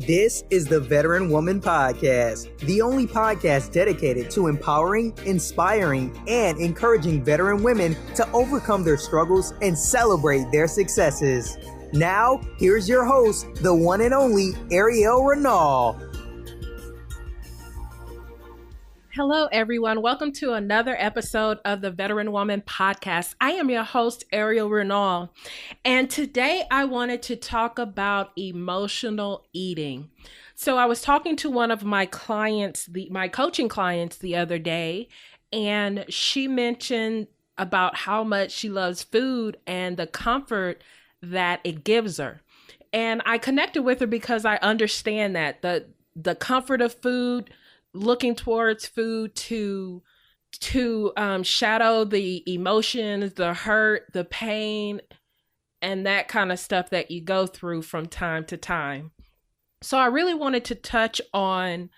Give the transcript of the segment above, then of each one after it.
This is the Veteran Woman Podcast, the only podcast dedicated to empowering, inspiring, and encouraging veteran women to overcome their struggles and celebrate their successes. Now, here's your host, the one and only Airial Re'nal. Hello, everyone. Welcome to another episode of the Veteran Woman Podcast. I am your host, Airial Re'nal, and today I wanted to talk about emotional eating. So I was talking to one of my clients, my coaching clients the other day, and she mentioned about how much she loves food and the comfort that it gives her. And I connected with her because I understand that the comfort of food, looking towards food to shadow the emotions, the hurt, the pain, and that kind of stuff that you go through from time to time. So I really wanted to touch on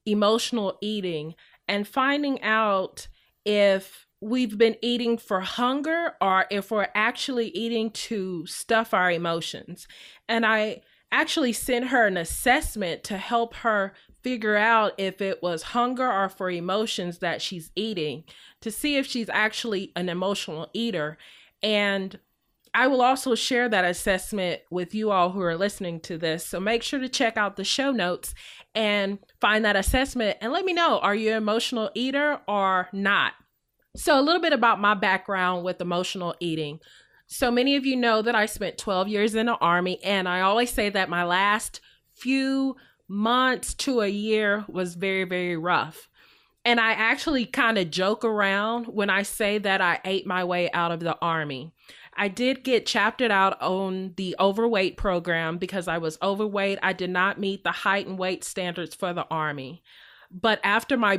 emotional eating and finding out if we've been eating for hunger or if we're actually eating to stuff our emotions. And I actually sent her an assessment to help her figure out if it was hunger or for emotions that she's eating, to see if she's actually an emotional eater. And I will also share that assessment with you all who are listening to this. So make sure to check out the show notes and find that assessment and let me know, are you an emotional eater or not? So a little bit about my background with emotional eating. So many of you know that I spent 12 years in the Army, and I always say that my last few months to a year was very, very rough. And I actually kind of joke around when I say that I ate my way out of the Army. I did get chaptered out on the overweight program because I was overweight. I did not meet the height and weight standards for the Army. But after my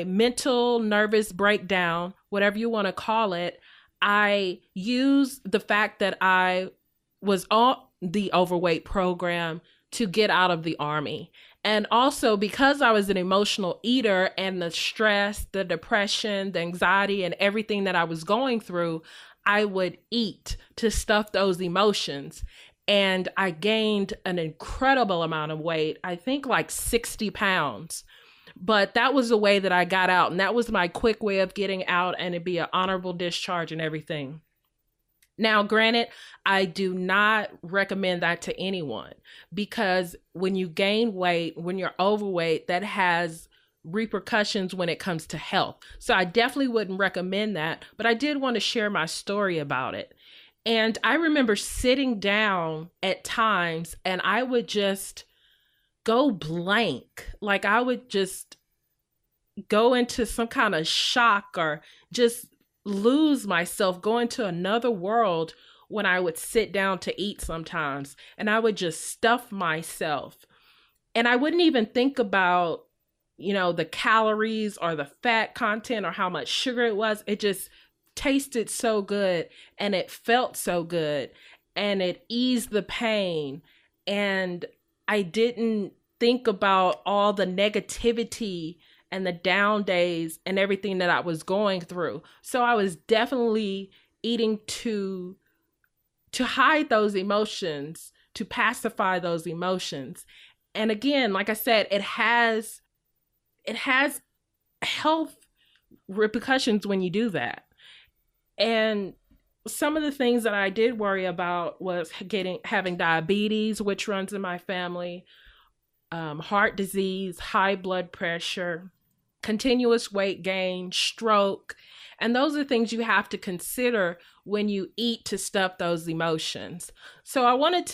mental nervous breakdown, whatever you want to call it, I used the fact that I was on the overweight program to get out of the Army. And also because I was an emotional eater and the stress, the depression, the anxiety, and everything that I was going through, I would eat to stuff those emotions. And I gained an incredible amount of weight, I think like 60 pounds. But that was the way that I got out. And that was my quick way of getting out, and it'd be an honorable discharge and everything. Now, granted, I do not recommend that to anyone because when you gain weight, when you're overweight, that has repercussions when it comes to health. So I definitely wouldn't recommend that, but I did want to share my story about it. And I remember sitting down at times and I would just go blank. Like I would just go into some kind of shock or just lose myself, go into another world when I would sit down to eat sometimes, and I would just stuff myself. And I wouldn't even think about, the calories or the fat content or how much sugar it was. It just tasted so good and it felt so good and it eased the pain. And I didn't think about all the negativity and the down days and everything that I was going through. So I was definitely eating to hide those emotions, to pacify those emotions. And again, like I said, it has health repercussions when you do that. And some of the things that I did worry about was having diabetes, which runs in my family, heart disease, high blood pressure, continuous weight gain, stroke. And those are things you have to consider when you eat to stuff those emotions. So I wanted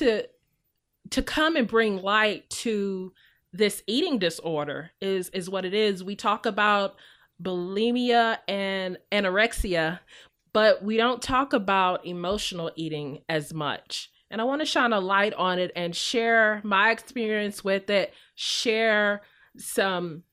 to come and bring light to this eating disorder is what it is. We talk about bulimia and anorexia, but we don't talk about emotional eating as much. And I want to shine a light on it and share my experience with it, share some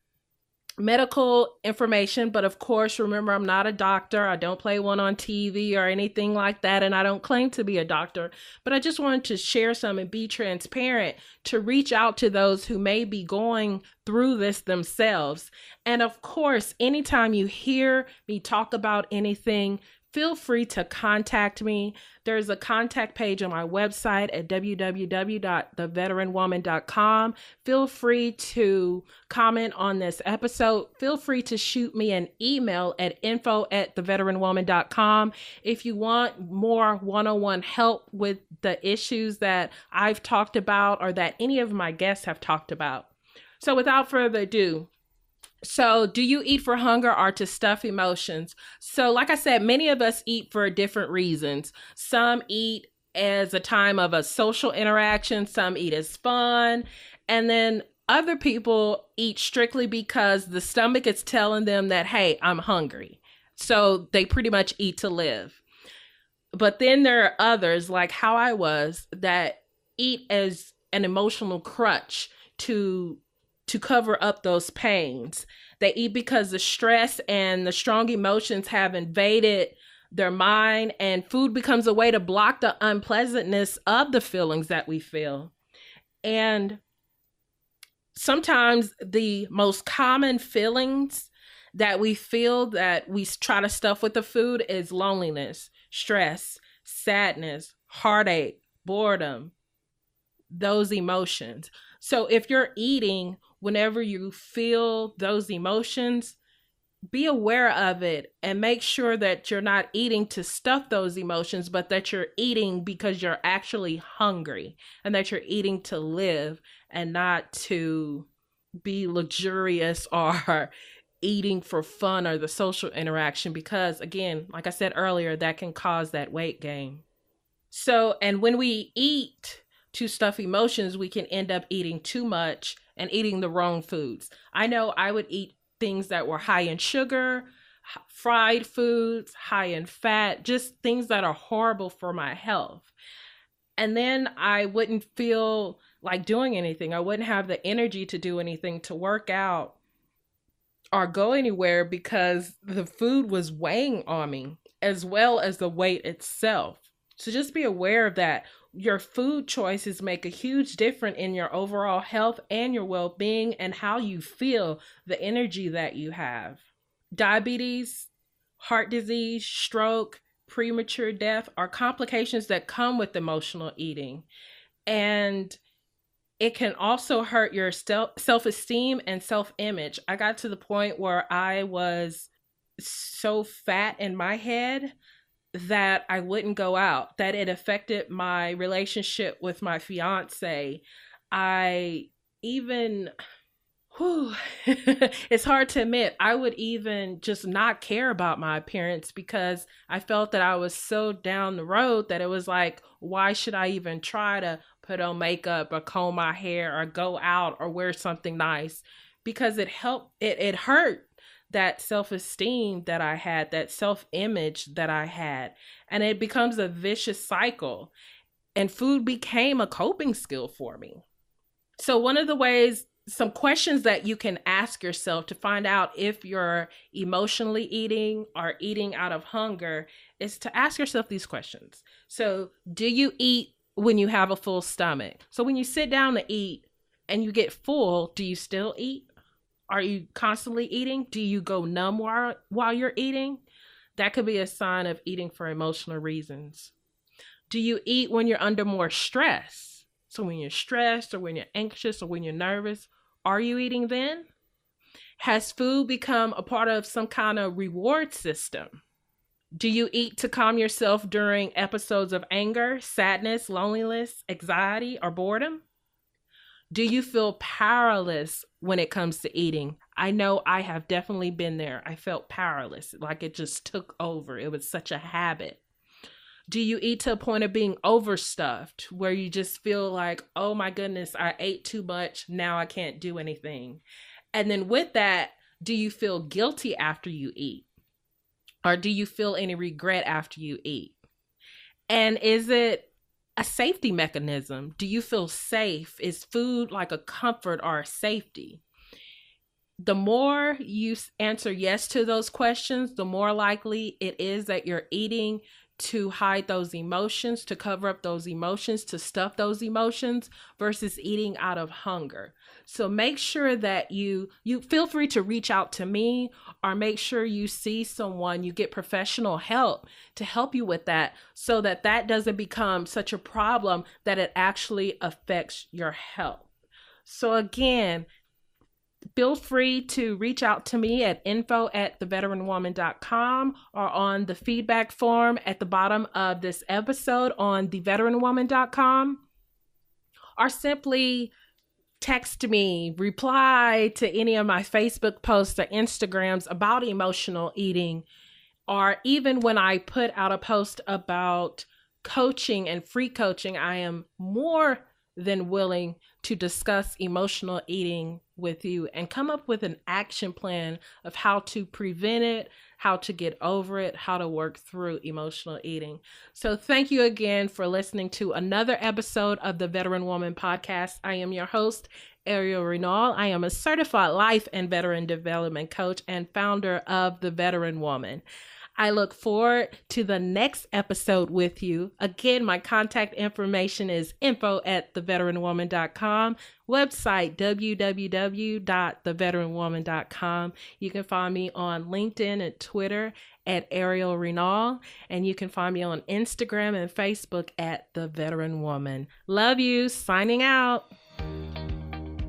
medical information. But of course, remember, I'm not a doctor. I don't play one on TV or anything like that. And I don't claim to be a doctor. But I just wanted to share some and be transparent to reach out to those who may be going through this themselves. And of course, anytime you hear me talk about anything, feel free to contact me. There's a contact page on my website at www.theveteranwoman.com. Feel free to comment on this episode. Feel free to shoot me an email at info@theveteranwoman.com. If you want more one-on-one help with the issues that I've talked about or that any of my guests have talked about. So without further ado, so do you eat for hunger or to stuff emotions? So like I said, many of us eat for different reasons. Some eat as a time of a social interaction. Some eat as fun. And then other people eat strictly because the stomach is telling them that, hey, I'm hungry. So they pretty much eat to live. But then there are others, like how I was, that eat as an emotional crutch to cover up those pains. They eat because the stress and the strong emotions have invaded their mind, and food becomes a way to block the unpleasantness of the feelings that we feel. And sometimes the most common feelings that we feel that we try to stuff with the food is loneliness, stress, sadness, heartache, boredom, those emotions. So if you're eating whenever you feel those emotions, be aware of it and make sure that you're not eating to stuff those emotions, but that you're eating because you're actually hungry and that you're eating to live and not to be luxurious or eating for fun or the social interaction, because again, like I said earlier, that can cause that weight gain. So, and when we eat to stuff emotions, we can end up eating too much and eating the wrong foods. I know I would eat things that were high in sugar, fried foods, high in fat, just things that are horrible for my health. And then I wouldn't feel like doing anything. I wouldn't have the energy to do anything, to work out or go anywhere, because the food was weighing on me as well as the weight itself. So just be aware of that. Your food choices make a huge difference in your overall health and your well-being and how you feel, the energy that you have. Diabetes, heart disease, stroke, premature death are complications that come with emotional eating. And it can also hurt your self-esteem and self-image. I got to the point where I was so fat in my head that I wouldn't go out, that it affected my relationship with my fiance. I even, it's hard to admit, I would even just not care about my appearance because I felt that I was so down the road that it was like, why should I even try to put on makeup or comb my hair or go out or wear something nice? Because it hurt that self-esteem that I had, that self-image that I had. And it becomes a vicious cycle. And food became a coping skill for me. So one of the ways, some questions that you can ask yourself to find out if you're emotionally eating or eating out of hunger is to ask yourself these questions. So do you eat when you have a full stomach? So when you sit down to eat and you get full, do you still eat? Are you constantly eating? Do you go numb while you're eating? That could be a sign of eating for emotional reasons. Do you eat when you're under more stress? So when you're stressed or when you're anxious or when you're nervous, are you eating then? Has food become a part of some kind of reward system? Do you eat to calm yourself during episodes of anger, sadness, loneliness, anxiety, or boredom? Do you feel powerless when it comes to eating? I know I have definitely been there. I felt powerless, like it just took over. It was such a habit. Do you eat to a point of being overstuffed, where you just feel like, oh my goodness, I ate too much, now I can't do anything? And then with that, do you feel guilty after you eat? Or do you feel any regret after you eat? And is it a safety mechanism? Do you feel safe? Is food like a comfort or a safety? The more you answer yes to those questions, the more likely it is that you're eating to hide those emotions, to cover up those emotions, to stuff those emotions versus eating out of hunger. So make sure that you feel free to reach out to me, or make sure you see someone, you get professional help to help you with that, so that that doesn't become such a problem that it actually affects your health. So again, feel free to reach out to me at info@theveteranwoman.com, or on the feedback form at the bottom of this episode on theveteranwoman.com, or simply text me, reply to any of my Facebook posts or Instagrams about emotional eating, or even when I put out a post about coaching and free coaching, I am more than willing to discuss emotional eating with you and come up with an action plan of how to prevent it, how to get over it, how to work through emotional eating. So thank you again for listening to another episode of the Veteran Woman Podcast. I am your host, Airial Re'nal. I am a certified life and veteran development coach and founder of The Veteran Woman. I look forward to the next episode with you. Again, my contact information is info@theveteranwoman.com, website www.theveteranwoman.com. You can find me on LinkedIn and Twitter at Airial Re'nal, and you can find me on Instagram and Facebook at The Veteran Woman. Love you. Signing out.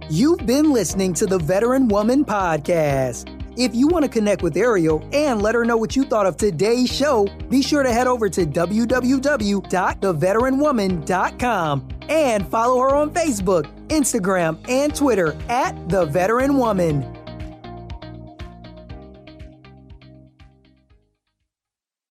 You've been listening to the Veteran Woman Podcast. If you want to connect with Airial and let her know what you thought of today's show, be sure to head over to www.theveteranwoman.com and follow her on Facebook, Instagram, and Twitter at The Veteran Woman.